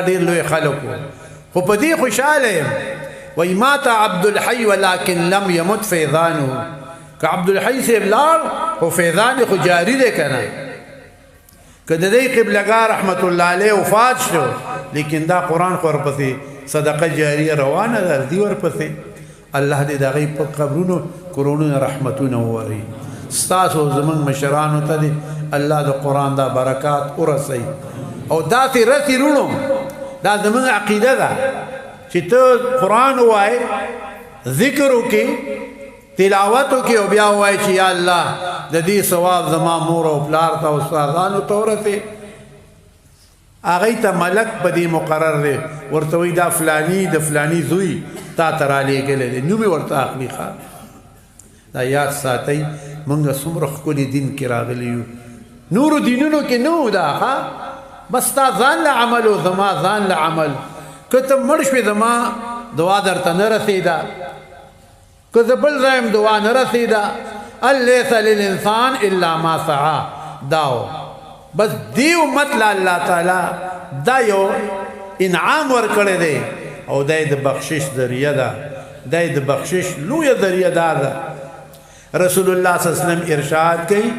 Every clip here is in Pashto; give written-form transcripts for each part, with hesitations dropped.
ډیر لوی خلق خو په دې خوشاله یم وای مات عبد الحي ولكن لم يمت فيضانه که عبد الحي صاحب لاړ خو فیضان خو جاری دی کنه که د دې قبلګار رحمت الله علیه وفات شو لیکن دا قرآن خو ورپسې صدقه جاریه روانه ده دی ورپسې الله دې د هغوی په قبرونو کورونو رحمتونه ووري ستاسو زمونږ مشرانو ته دې الله د قرآن دا برکات ورسوي او داسې رسي رونو دا زمونږ عقیده ده چې ته قرآن ووایې ذکر وکړې تلاوت وکړې او بیا ووایې چې یا الله د دې ثواب زما مور او پلار ته او استادانو ته ورسې هغوی ته ملک په دې مقرر دی ورته وایي دا فلاني د فلاني زوی تا ته رالیږلی دی نوم یې ورته اخلي ښه دا یاد ساتئ موږ څومره ښکلي دین کې راغلي یو نورو دینونو کې نه و دا ښه بس تا ځان له عمل و زما ځان له عمل که ته مړ شوې زما دعا درته نه رسېده که زه بل ځای یم دعا نه رسېده ان لیس للانسان الا ما سعی دا بس دی امت له الله تعالی دا یو انعام ورکړی دی او دا یې د بخشش ذریعه ده دا یې د بخشش لویه ذریعه دا ده رسول الله صلی الله علیه وسلم ارشاد کوي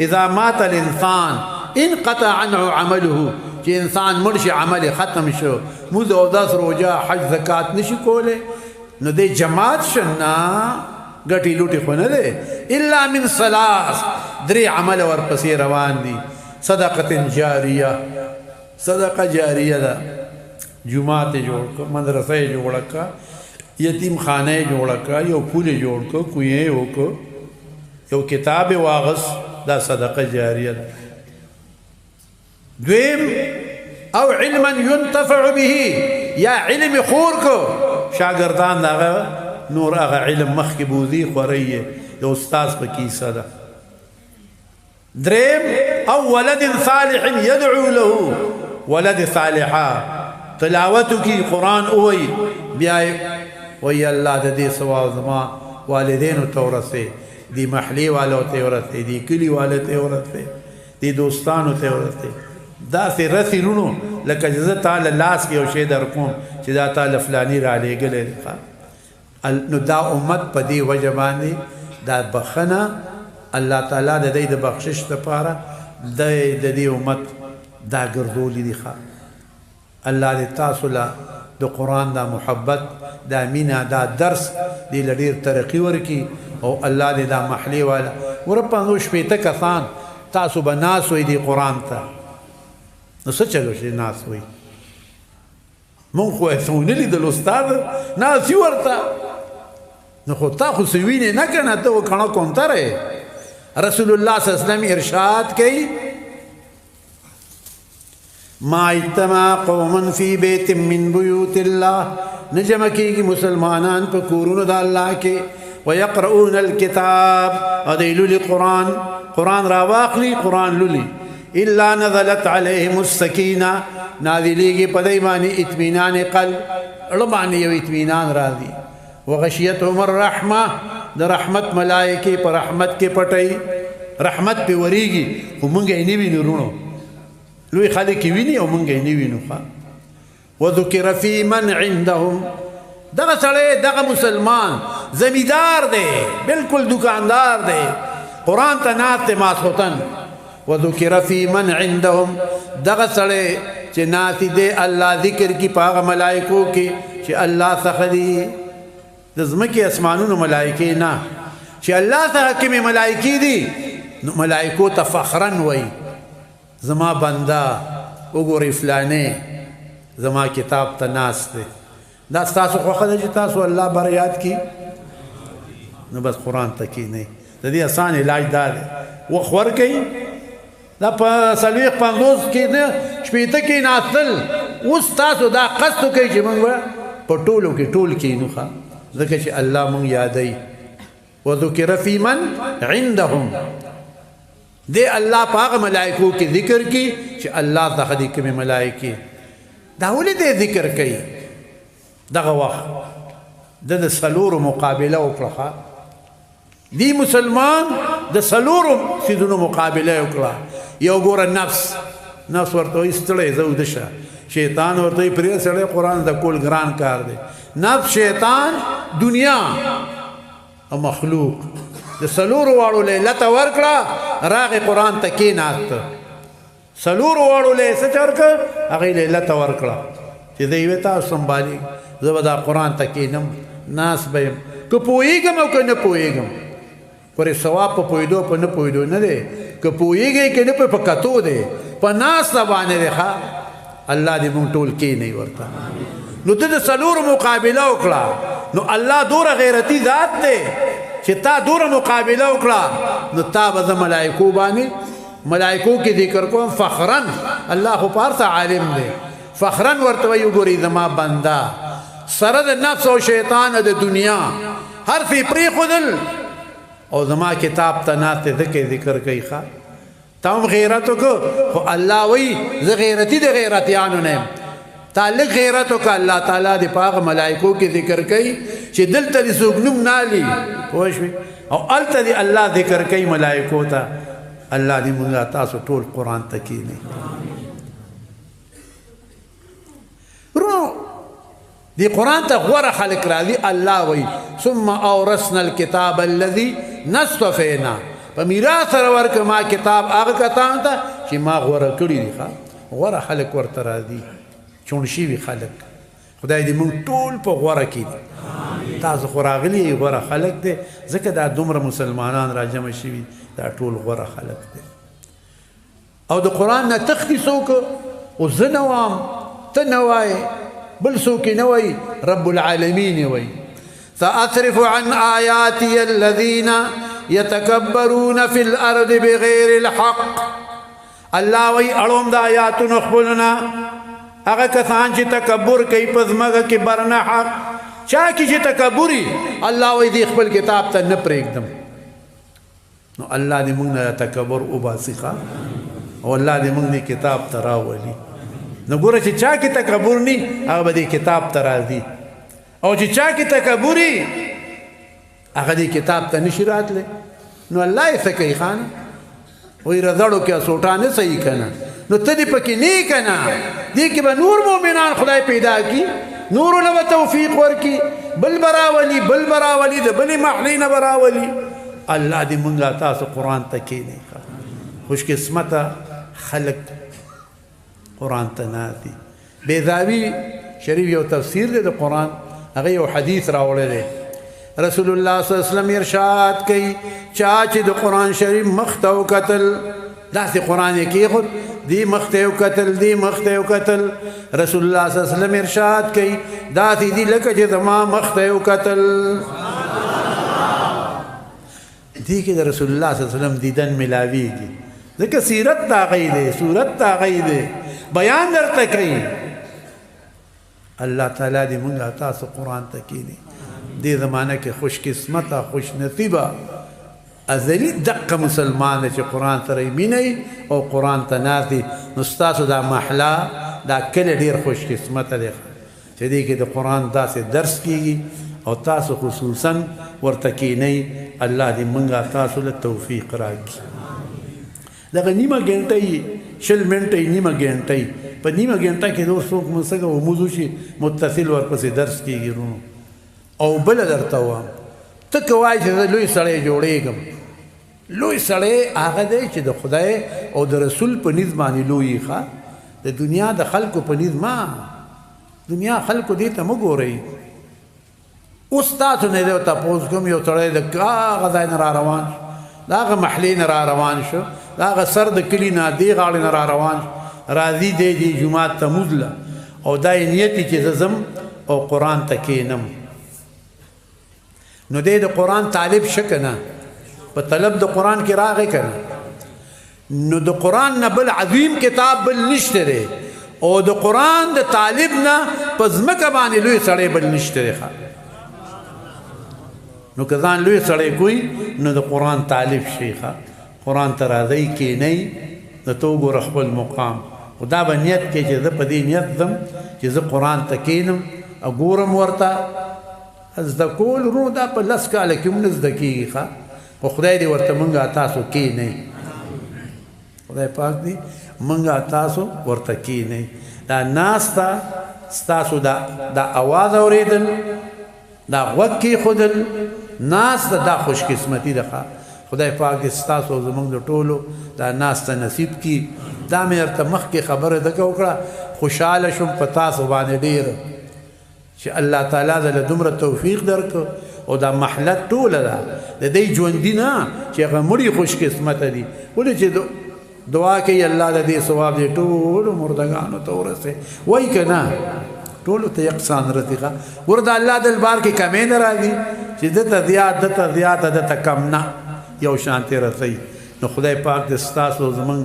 اذا مات الانسان انقطع عنه عمله چې انسان مړ شي عمل ختم شو مونځ اودس روژه حج زکات نشي کولی نو دی جماعت شنا ګټې لوټې خو نه دی الا من ثلاث درې عمل ورپسې روان دي صدقه جاریه صدقه جاریه ده جماعت یې جوړ کړه مدرسه یې جوړه کړه یتیم خانه یې جوړه کړه یو پول یې جوړ کړه کوی یې وکړه یو کتاب یې واغست دا صدقه جاریه ده دویم او علما ينتفع به یا علم خور کو شاگردان داغه نور هغه علم مخکې بوزي خوري یو استاذ په کیسه ده دریم او ولد صالح يدعو له ولد صالحا تلاوت کی قرآن اوئی بیا وی الله د دې ثواب زما والدینو ته ورسې دی محلي والو ته ورسې دی کلي والو ته ورسې دی دوستانو ته ورسې داسې رسي رونو لکه چې زه تا له لاس کې یو شی در کوم چې دا تا له فلاني رالیږلی دی نو دا امت په دې وجه باندې دا بخنه الله تعالی د دې د بخشش دپاره د دې امت دا ګرځولي دي ښه الله دې تاسو له د قرآن دا محبت دا مینه دا درس دې له ډېر ترقي ورکړي او الله دې دا محلي والا ور 500 کسان تاسو به ناست وئ دې قرآن ته نو څه چلو شي ناست وئ مونږ خو یې څه ونه لیدل استاد ناست یو ورته نو خو تا خو څه وینې نه که نه ته وکڼه کونتره رسول الله صلی الله علیه وسلم ارشاد کوي ما اجتمع قوم فی بیت من بیوت الله نجمع کیږي مسلمانان په کورونو د الله کې ويقرؤون الكتاب ادي لولي قرآن را واخلي قرآن لولي الا نزلت عليهم السكينه نازليږي په دای باندې اطمینان قلب اړه یو اطمینان راځي وغشيتهم الرحمه د رحمت ملائکه پر رحمت کې پټي رحمت په وریږي ومنګ یې نیوی نورونو لوی خالق ویني او مونږ یې نه وینو ښه وذکر فی من عندهم دغه سړی دغه مسلمان زمیندار دی بالکل دکاندار دی قرآن ته ناست دی ماسخوتن وذکر فی من عندهم دغه سړی چې ناست دی الله ذکر کی په هغه ملایکو کې چې الله څخه دي د ځمکې اسمانونو ملایکې نه چې الله څخه کومې ملایکې دي نو ملایکو ته فخرا وایي زما بنده وګورئ فلانې زما کتاب ته ناست دی دا ستاسو خوښه ده چې تاسو الله بر یاد کړي نو بس قرآن ته کښېنئ د دې اسان علاج دا دی وخت ورکئ دا په 50 کې نه شپېته کښېناستل اوس تاسو دا قصد وکئ چې موږ به په ټولو کې ټول کښېنو ښه ځکه چې الله موږ یادوي وذکر فی من عندهم دے اللہ پاک ملائکو کی ذکر کی چې الله څخه دي کومې ملائکې دا ولې دې ذکر کوي دغه وخت د څلورو مقابله وکړه دی مسلمان د څلورو څیزونو مقابله وکړه یو ګوره نفس ورته وایي ستړی زه ویده شه شیطان ورته پرې سره قرآن د کول ګران کار دی نفس شیطان دنیا او مخلوق د سلورو واړو لیلت ورکړه راغی قرآن ته کېناست سلورو واړو له څه ورکړه هغې لیلت ورکړه چې دی وې تاسو سنبالي زه به دا قرآن ته کېنم ناست به یم که پوهېږم او که نه پوهېږم پرې ثواب په پوهېدو په نه پوهېدو نه دی که پوهېږئ که نه په کتو دی په ناسته باندې دی ښه الله دې مونږ ټول کېنئ ورته نو ته د څلورو مقابله وکړه نو الله دوره غیرتي ذات دی چې تا دوره مقابله وکړه نو تا به زه ملایکو باندې ملائکو کی ذکر کو فخرن اللہ خو پارتا عالم دے فخرن ورتوی گوری زما بندا سرد نفس و شیطان د دنیا ہر فی پری خودل او زما کتاب تنات ذکر کئی خواہ تاهم غیرتو کو خو اللہ وی ز غیرتی دے غیرتیانو نیم تعلق غیرتو کا اللہ تعالیٰ دی پاک ملائکو کی ذکر کئی چی دل تا دی سوگنم نالی پوشوی او علتا دی اللہ ذکر کئی ملائکو تا اللہ دی منگا تاسو ټول قرآن تکینی رو دی قرآن تا غور خلق را دی اللہ وی ثم اورسنا الكتاب الذي نصطفینا پا میراث رورک ما کتاب آغا کتان تا چی ما غور کری دی خواه غور خلق ورطا را دی چونشی وی خلق خدای دی منگ ټول پا غور کی دی تاسو خوراغلی غور خلق دی ذکر دا دمر مسلمانان را جمع شوی دا ټول غوره خلق دی او د قرآن نه تختی څوک او زه نه وام ته نه وایې بل څوک یې نه وایي رب العالمین یې وایي سأصرف عن آیاتی الذین یتکبرون فی الارض بغیر الحق الله وایي اړوم د آیاتونو خپلونه هغه کسان چې تکبر کوي په ځمکه کې برنه حق چا کې چې تکبري الله وایي دې خپل کتاب ته نه پرېږدم نو اللہ دی منگ نا تکبر اوباسی خواہ او اللہ دی منگ دی کتاب تراولی نو گورا چی چا کی تکبر نی اگر دی کتاب ترا دی او چی چا کی تکبری اگر دی کتاب تا نشرات لے نو اللہ ایسا کئی خانا وی رضاڑو کیا سوٹانے صحیح کنا نو تدی پکی نہیں کنا دی کہ با نور مومنان خدای پیدا کی نورو نو توفیق ورکی بل براولی دا بل محلین براولی اللہ دی منگا تاسو قرآن تکینے کا خوش قسمت خلق قرآن تناتی بیضاوی شریف یو تفسیر دے دا قرآن اگر یو حدیث راوڑے دے رسول اللہ صلی اللہ علیہ وسلم ارشاد کئی چاچی دا قرآن شریف مختو قتل دا سی قرآن کی خود دی مختو قتل دی مختو قتل رسول اللہ صلی اللہ علیہ وسلم ارشاد کئی دا سی دی لکا چی زمان مختو قتل دی کہ رسول اللہ صلی اللہ علیہ وسلم دیدن ملاوی گی دیکھا سیرت تا غی دے صورت تا غی دے بیان در تکری اللہ تعالیٰ دی منگا تاسو قرآن تکینی دی زمانہ کے خوش قسمتا خوش نصیبہ ازلی دقا مسلمان دے چی قرآن ترمی نئی او قرآن تناتی نستاسو دا محلا دا کل دیر خوش قسمتا دے چی دی کہ دا قرآن دا سے درس کی گی او تاسو خصوصاً ورتکینی اللہ دی منگا تاسو لتوفیق راگی لگا نیمہ گھنٹی شل منٹی نیمہ گھنٹی پا نیمہ گھنٹا کی دو سوک منسکا و موضوعی متصل ورپسی درس کی گی رونو او بل درتا ہوا تکوائی چیزا لوی سڑے جوڑے گم لوی سڑے آغا دے چی دا خدای او دا رسول پا نظمانی لوی خواہ دا دنیا دا خلقو پا نظمان دنیا خلقو دیتا مگو رئی استاسو نه دیو تا پوز کم یو سڑے دا آغا دائی نرا روان شو دا آغا محلی نرا روان شو دا آغا سر دا کلی نا دی غاڑی نرا روان شو راضی دے دی جماعت تا مزلا او دائی نیتی چی زم او قرآن تا کینم نو دے دا قرآن طالب شکنا پا طلب دا قرآن کی راغی کنا نو دا قرآن نا بل عظیم کتاب بل نشترے او دا قرآن دا طالب نا پا زمکبانی لوی سڑے بل نشترے خواہ نو کزان لوی سڑے کوئی نو دا قرآن طالب شیخا قرآن ترازی کی نئی دا تو گو رخب المقام و دا با نیت کے چیزا پا دی نیت دم چیزا قرآن تکینم اگورم ورطا از دا کول رو دا پا لسکا لکیم نزدکی گی خواہ و خدای دی ورطا منگا تاسو کی نئی خدای پاک دی منگا تاسو ورطا کی نئی دا ناستا ستاسو دا آواز اوریدل دا غوږ کېښودل ناسته دا خوش قسمتي ده خدای پاک دې ستاسو زموږ د ټولو دا ناسته نصیب کي دا مې درته مخکې خبره دغه وکړه خوشحاله شوم په تاسو باندې ډېره چې الله تعالی دله دومره توفیق درکړو او دا محله ټوله ده د دې ژوندي نه چې هغه مړي خوش قسمته دي ولې چې دعا کوي الله د دې ثواب دې ټولو مردګانو ته ورسې وایي که نه ټولو ته یکسان رسي ګوره د الله دربار کې کمې نه راځي چې دته زیات دته زیاته دته کم نه یو شانتې رسوي نو خدای پاک د ستاسو زموږ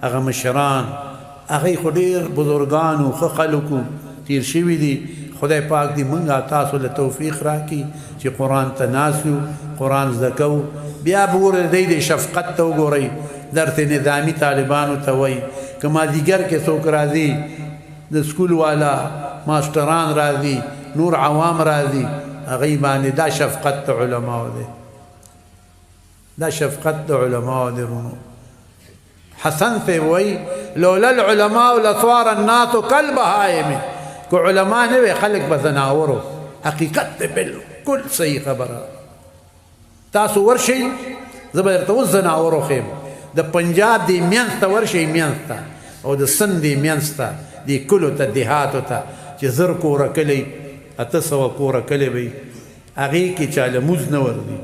هغه مشران هغوی خو ډېر بزرګانو ښه خلکو تیر شوي دي خدای پاک دې موږ تاسو له توفیق راکړي چې قرآن ته ناست یو قرآن زده کوو بیا به ګوره دی د شفقت ته وګورئ درته نظامي طالبانو ته وایي که مازدیګر کې څوک راځي د سکول والا ماسټران راځي نور عوام راځي هغوی باندې دا شفقت د علماو دی دا شفقت د علماو دی رونو حسن ته وایي لولا العلماء لصار الناس كالبهائم که علما نه وي خلک به زناورو حقیقت دی بالکل صحیح خبره تاسو ورشئ زه به درته اوس زناورو ښیم د پنجاب دې منځ ته ورشئ منځ ته او د سند دې منځ ته دې کلو ته دیهاتو ته چې زر کوره کلی 800 کوره کلی وي هغې کې چا لمونځ نه ورځي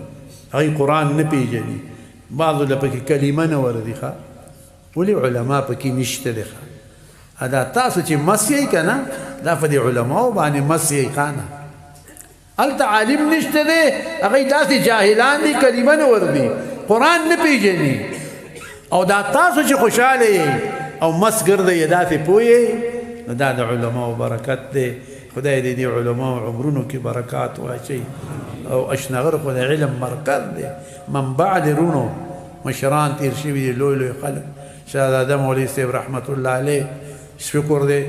هغوی قرآن نه پېژني بعضو له پکې کلمه نه ورځي ښه ولې علما پکې نشته دی ښه دا تاسو چې مس یې که نه دا په دې علماو باندې مس یې ښه نه هلته عالم نشته دی هغوی داسې جاهلان دي کلمه نه ورځي قرآن نه پېژني او دا تاسو چې خوشحاله یې او مس ګرځئ داسې پوه نو دا د علماو برکت دی خدای دې دې علماو عمرونو کې برکات واچوي او اشنغر خو د علم مرکز دی منبع د رونو مشران تیر شوي دي لوی لوی خلک شهزاده مولوي صاحب رحمت الله علیه شکر دی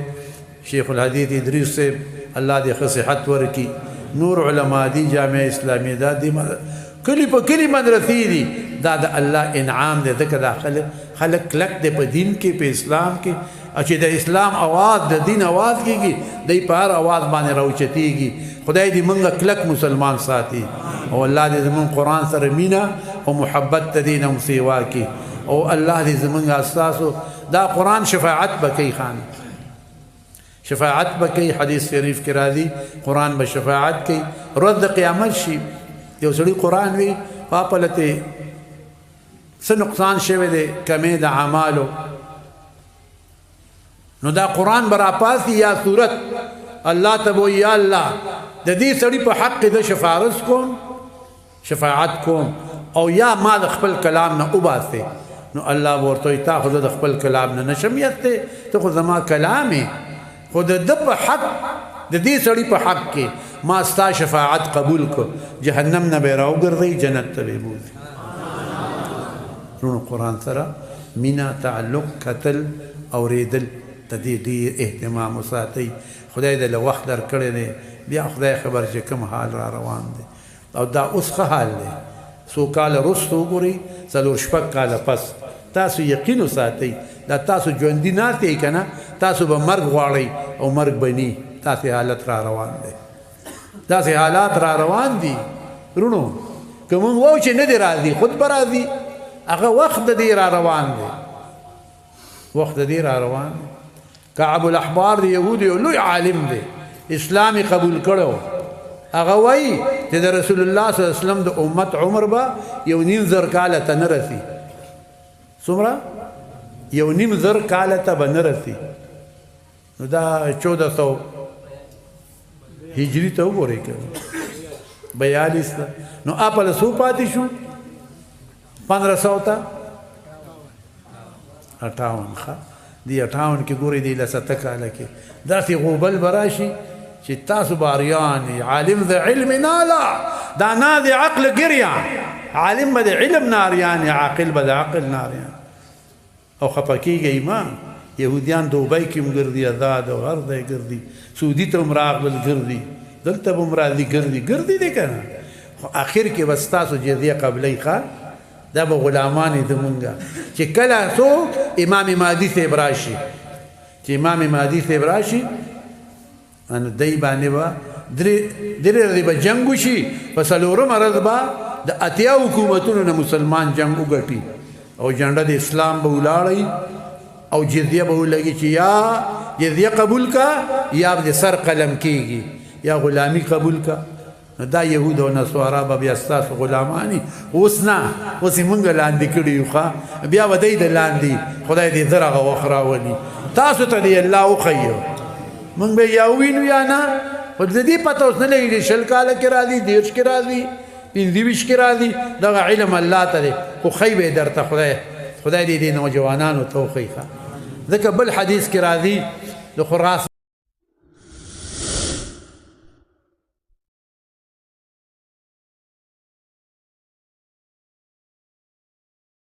شیخ الحدیث ادریس صاحب الله دې ښه صحت ورکړي نور علما دي جامعه اسلامي دا دي کلی په کلی مدرسې دي دا د الله انعام دی ځکه دا خلک کلک دی په دین کې په اسلام کې چې د اسلام اواز د دین اواز کېږي دی په هر اواز باندې راوچتېږي خدای دې موږ کلک مسلمان ساتي او الله دې زموږ قرآن سره مینه او محبت د دین هم سیوا کړي او الله دې زموږ استاسو دا قرآن شفاعت به کوي خان شفاعت به کوي حدیث شریف کې راځي قرآن به شفاعت کوي ورځ د قیامت شي یو سړي قرآن وي پاپلته څه نقصان شوی دی کمې د اعمالو نو دا قرآن برا پاسی یا صورت الله تبو یا الله د دې سړي په حق د شفاعت کوم شفاعت کوم او یا ما د خپل کلام نه وباسه نو الله ورته تا خو د خپل کلام نه نشم یسته ته خو زما کلامي خو د په حق د دې سړي په حق کې ما ستا شفاعت قبول کو جهنم نه به راوګرځي جنت ته به بوځي نو قرآن سره مینا تعلق قتل اوریدل ته دې ډېر اهتمام وساتئ خدای دې له وخت درکړی دی بیا خدای خبر چې کوم حال را روان دی او دا اوس ښه حال دی څو کاله وروسته وګورئ 4-6 کاله پس تاسو یقین وساتئ دا تاسو ژوندي ناست یئ که نه تاسو به مرګ غواړئ او مرګ به نی داسې حالت را روان دی داسې حالات را روان دي رونو که مونږ وایو چې نه دی راځي خود به راځي هغه وخت د دې را روان دی وخت د دې را روان دی کعب الاحبار د یهودو لوی عالم دی اسلامي قبول کړو هغه وایي چې د رسول الله صلی الله علیه وسلم د امت عمر به 1.5 کاله ته نه رسي څومره 1.5 کاله ته به نه رسي نو دا 1400 هجری ته وګورئ که 42 ته نو اپله څو پاتې شو 1500 ته 58 ښه دی 58 کې ګورئ دی له 7 کاله کې داسې غوبل به راشي چې تاسو به اریان عالم د علم نالا دا نه د عقل ګریان عالم به د علم نه اریان عاقل به د عقل نه اریان او خفه کېږئ ما یهودیان دوبۍ کې هم ګرځي ازاد او هر ځای ګرځي سعودي ته هم راغلل ګرځي دلته به هم راځي ګرځي دی که نه خو اخر کې به ستاسو جزیه قبلۍ ښه دا به غلامان یې زمونږ چې کله څوک امام مهدي صاحب راشي چې امام مهدي صاحب راشي ان دای باندې با درې ورځې به جنگ وشي په څلورم ورځ به د اتیا حکومتونو نه مسلمان جنگ وګټي او جنډه د اسلام به ولاړی او جزیه به ولګي چې یا جزیه قبول کا یا به سر قلم کیږي یا غلامی قبول کا دا یهود او نصارا به بیا ستاسو غلامانی اوس نه اوس یې مونږ لاندې کړي یو ښه بیا به دی د لاندې خدای دې زر هغه وخت راولي تاسو ته دې الله وښیو مونږ به یا ووینو یا نه خو د دې پته اوس نه لګېږي 20 کاله کې راځي 30 کې راځي 25 کې راځي دغه علم الله ته دی خو ښی به یې درته خدای دې دې نوجوانانو ته وښیي ځکه بل حدیث کې راځي د خراس